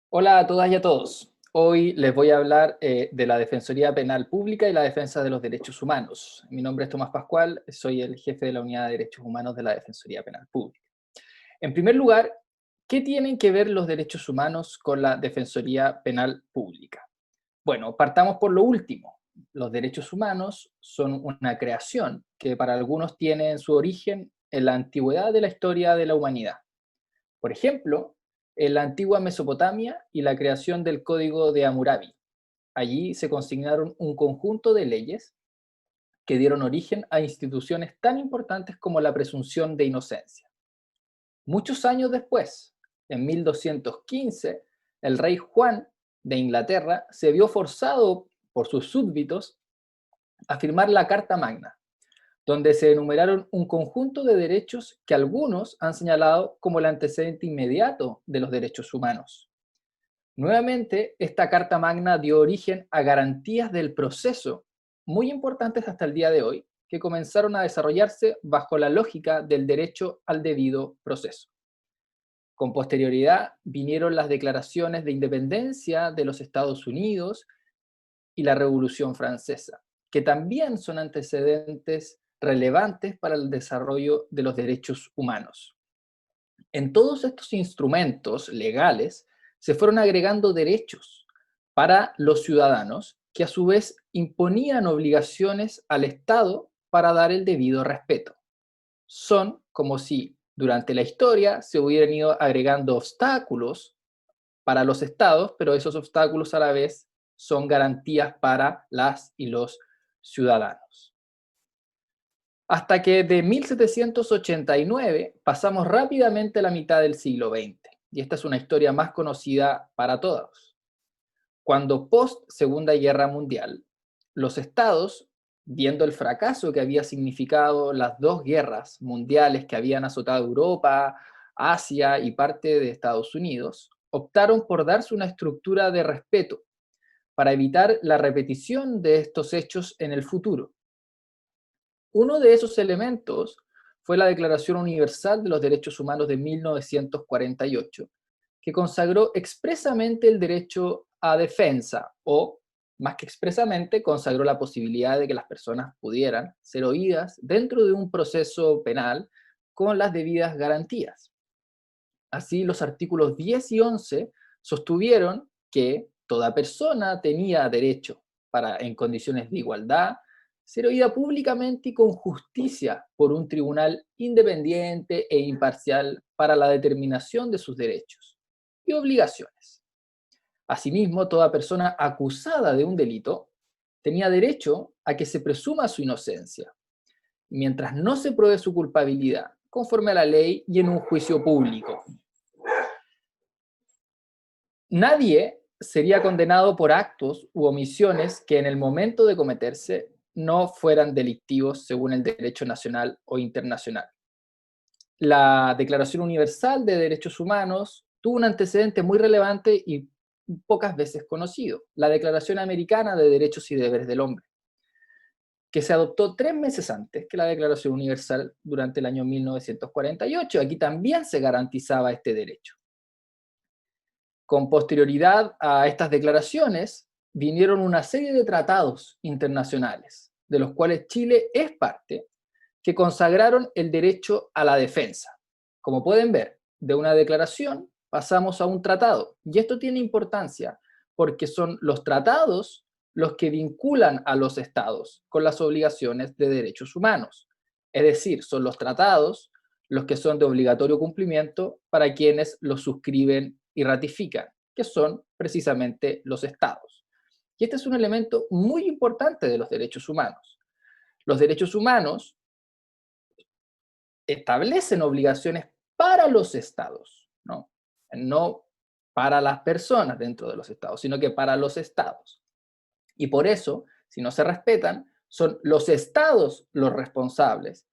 Hola a todas y a todos. Hoy les voy a hablar de la Defensoría Penal Pública y la defensa de los derechos humanos. Mi nombre es Tomás Pascual, soy el jefe de la Unidad de Derechos Humanos de la Defensoría Penal Pública. En primer lugar, ¿qué tienen que ver los derechos humanos con la Defensoría Penal Pública? Bueno, partamos por lo último. Los derechos humanos son una creación que para algunos tiene su origen en la antigüedad de la historia de la humanidad. Por ejemplo, en la antigua Mesopotamia y la creación del Código de Hammurabi. Allí se consignaron un conjunto de leyes que dieron origen a instituciones tan importantes como la presunción de inocencia. Muchos años después, en 1215, el rey Juan de Inglaterra se vio forzado por sus súbditos a firmar la Carta Magna, donde se enumeraron un conjunto de derechos que algunos han señalado como el antecedente inmediato de los derechos humanos. Nuevamente, esta Carta Magna dio origen a garantías del proceso muy importantes hasta el día de hoy, que comenzaron a desarrollarse bajo la lógica del derecho al debido proceso. Con posterioridad vinieron las declaraciones de independencia de los Estados Unidos y la Revolución Francesa, que también son antecedentes relevantes para el desarrollo de los derechos humanos. En todos estos instrumentos legales se fueron agregando derechos para los ciudadanos que a su vez imponían obligaciones al Estado para dar el debido respeto. Son como si durante la historia se hubieran ido agregando obstáculos para los estados, pero esos obstáculos a la vez son garantías para las y los ciudadanos. Hasta que de 1789 pasamos rápidamente a la mitad del siglo XX, y esta es una historia más conocida para todos. Cuando post Segunda Guerra Mundial, los estados, viendo el fracaso que había significado las dos guerras mundiales que habían azotado Europa, Asia y parte de Estados Unidos, optaron por darse una estructura de respeto para evitar la repetición de estos hechos en el futuro. Uno de esos elementos fue la Declaración Universal de los Derechos Humanos de 1948, que consagró expresamente el derecho a defensa, o más que expresamente, consagró la posibilidad de que las personas pudieran ser oídas dentro de un proceso penal con las debidas garantías. Así, los artículos 10 y 11 sostuvieron que toda persona tenía derecho para, en condiciones de igualdad, ser oída públicamente y con justicia por un tribunal independiente e imparcial para la determinación de sus derechos y obligaciones. Asimismo, toda persona acusada de un delito tenía derecho a que se presuma su inocencia, mientras no se pruebe su culpabilidad, conforme a la ley y en un juicio público. Nadie sería condenado por actos u omisiones que en el momento de cometerse no fueran delictivos según el derecho nacional o internacional. La Declaración Universal de Derechos Humanos tuvo un antecedente muy relevante y pocas veces conocido, la Declaración Americana de Derechos y Deberes del Hombre, que se adoptó 3 meses antes que la Declaración Universal durante el año 1948. Aquí también se garantizaba este derecho. Con posterioridad a estas declaraciones, vinieron una serie de tratados internacionales, de los cuales Chile es parte, que consagraron el derecho a la defensa. Como pueden ver, de una declaración pasamos a un tratado, y esto tiene importancia porque son los tratados los que vinculan a los estados con las obligaciones de derechos humanos. Es decir, son los tratados los que son de obligatorio cumplimiento para quienes los suscriben y ratifican, que son precisamente los estados. Y este es un elemento muy importante de los derechos humanos. Los derechos humanos establecen obligaciones para los estados, ¿no? No para las personas dentro de los estados, sino que para los estados. Y por eso, si no se respetan, son los estados los responsables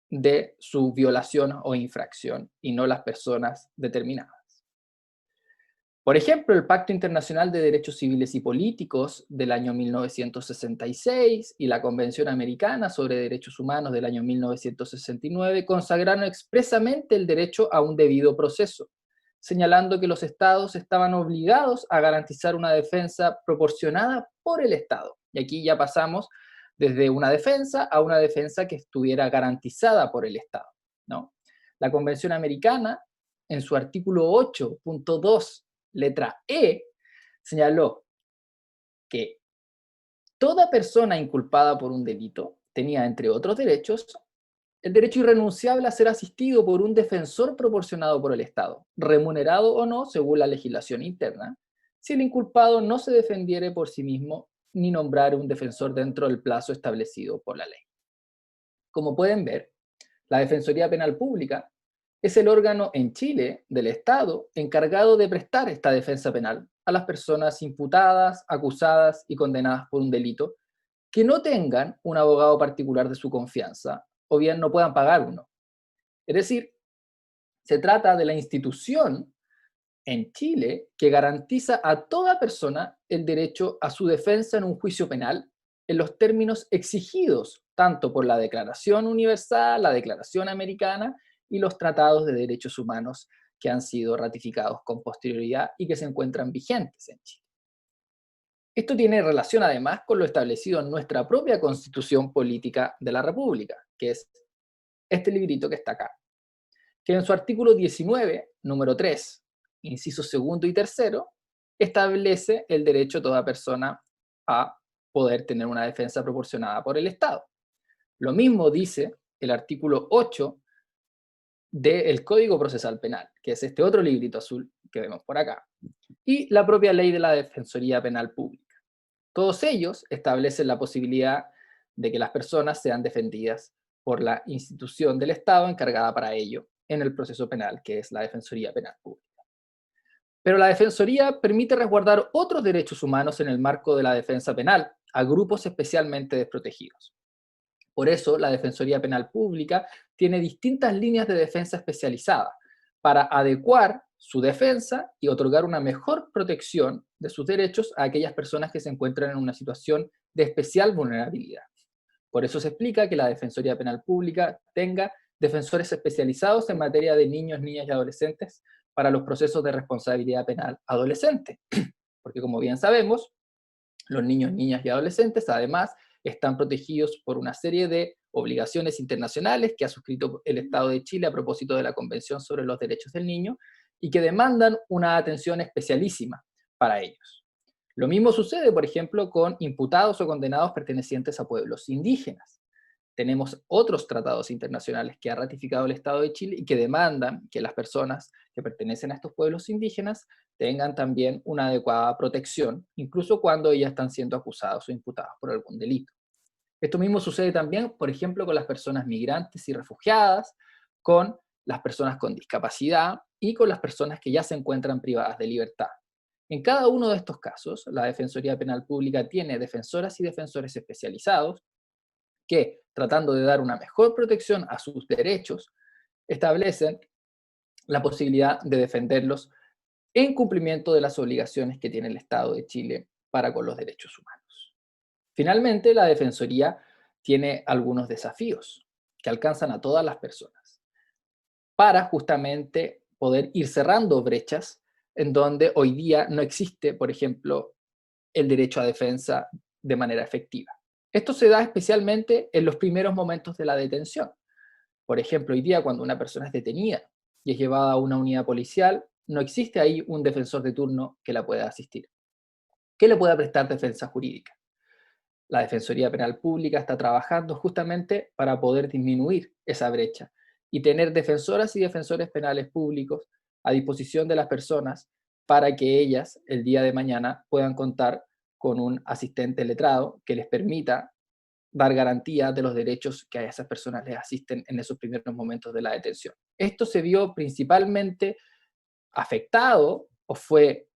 de su violación o infracción y no las personas determinadas. Por ejemplo, el Pacto Internacional de Derechos Civiles y Políticos del año 1966 y la Convención Americana sobre Derechos Humanos del año 1969 consagraron expresamente el derecho a un debido proceso, señalando que los estados estaban obligados a garantizar una defensa proporcionada por el Estado. Y aquí ya pasamos desde una defensa a una defensa que estuviera garantizada por el Estado, ¿no? La Convención Americana, en su artículo 8.2, letra E, señaló que toda persona inculpada por un delito tenía, entre otros derechos, el derecho irrenunciable a ser asistido por un defensor proporcionado por el Estado, remunerado o no según la legislación interna, si el inculpado no se defendiere por sí mismo ni nombrare un defensor dentro del plazo establecido por la ley. Como pueden ver, la Defensoría Penal Pública es el órgano en Chile del Estado encargado de prestar esta defensa penal a las personas imputadas, acusadas y condenadas por un delito que no tengan un abogado particular de su confianza o bien no puedan pagar uno. Es decir, se trata de la institución en Chile que garantiza a toda persona el derecho a su defensa en un juicio penal en los términos exigidos tanto por la Declaración Universal, la Declaración Americana y los tratados de derechos humanos que han sido ratificados con posterioridad y que se encuentran vigentes en Chile. Esto tiene relación además con lo establecido en nuestra propia Constitución Política de la República, que es este librito que está acá, que en su artículo 19, número 3, incisos segundo y tercero, establece el derecho de toda persona a poder tener una defensa proporcionada por el Estado. Lo mismo dice el artículo 8 del Código Procesal Penal, que es este otro librito azul que vemos por acá, y la propia ley de la Defensoría Penal Pública. Todos ellos establecen la posibilidad de que las personas sean defendidas por la institución del Estado encargada para ello en el proceso penal, que es la Defensoría Penal Pública. Pero la Defensoría permite resguardar otros derechos humanos en el marco de la defensa penal a grupos especialmente desprotegidos. Por eso, la Defensoría Penal Pública tiene distintas líneas de defensa especializada para adecuar su defensa y otorgar una mejor protección de sus derechos a aquellas personas que se encuentran en una situación de especial vulnerabilidad. Por eso se explica que la Defensoría Penal Pública tenga defensores especializados en materia de niños, niñas y adolescentes para los procesos de responsabilidad penal adolescente. Porque como bien sabemos, los niños, niñas y adolescentes además están protegidos por una serie de obligaciones internacionales que ha suscrito el Estado de Chile a propósito de la Convención sobre los Derechos del Niño y que demandan una atención especialísima para ellos. Lo mismo sucede, por ejemplo, con imputados o condenados pertenecientes a pueblos indígenas. Tenemos otros tratados internacionales que ha ratificado el Estado de Chile y que demandan que las personas que pertenecen a estos pueblos indígenas tengan también una adecuada protección, incluso cuando ellas están siendo acusadas o imputadas por algún delito. Esto mismo sucede también, por ejemplo, con las personas migrantes y refugiadas, con las personas con discapacidad y con las personas que ya se encuentran privadas de libertad. En cada uno de estos casos, la Defensoría Penal Pública tiene defensoras y defensores especializados que, tratando de dar una mejor protección a sus derechos, establecen la posibilidad de defenderlos en cumplimiento de las obligaciones que tiene el Estado de Chile para con los derechos humanos. Finalmente, la Defensoría tiene algunos desafíos que alcanzan a todas las personas para justamente poder ir cerrando brechas en donde hoy día no existe, por ejemplo, el derecho a defensa de manera efectiva. Esto se da especialmente en los primeros momentos de la detención. Por ejemplo, hoy día cuando una persona es detenida y es llevada a una unidad policial, no existe ahí un defensor de turno que la pueda asistir, que le pueda prestar defensa jurídica. La Defensoría Penal Pública está trabajando justamente para poder disminuir esa brecha y tener defensoras y defensores penales públicos a disposición de las personas para que ellas el día de mañana puedan contar con un asistente letrado que les permita dar garantía de los derechos que a esas personas les asisten en esos primeros momentos de la detención. Esto se vio principalmente afectado o fue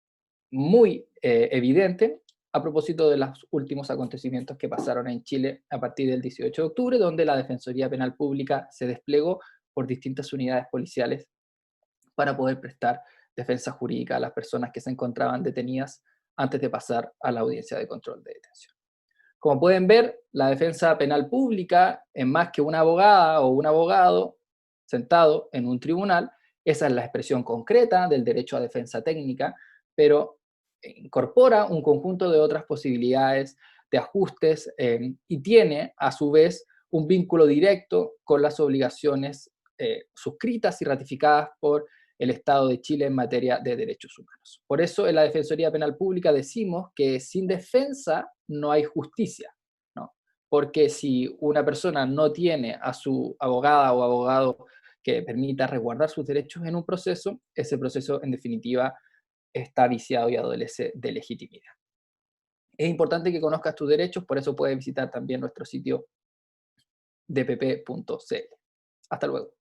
muy evidente a propósito de los últimos acontecimientos que pasaron en Chile a partir del 18 de octubre, donde la Defensoría Penal Pública se desplegó por distintas unidades policiales para poder prestar defensa jurídica a las personas que se encontraban detenidas antes de pasar a la audiencia de control de detención. Como pueden ver, la defensa penal pública es más que una abogada o un abogado sentado en un tribunal, Esa es la expresión concreta del derecho a defensa técnica, pero incorpora un conjunto de otras posibilidades de ajustes y tiene, a su vez, un vínculo directo con las obligaciones suscritas y ratificadas por el Estado de Chile en materia de derechos humanos. Por eso en la Defensoría Penal Pública decimos que sin defensa no hay justicia, ¿no? Porque si una persona no tiene a su abogada o abogado que permita resguardar sus derechos en un proceso, ese proceso en definitiva está viciado y adolece de legitimidad. Es importante que conozcas tus derechos, por eso puedes visitar también nuestro sitio dpp.cl. Hasta luego.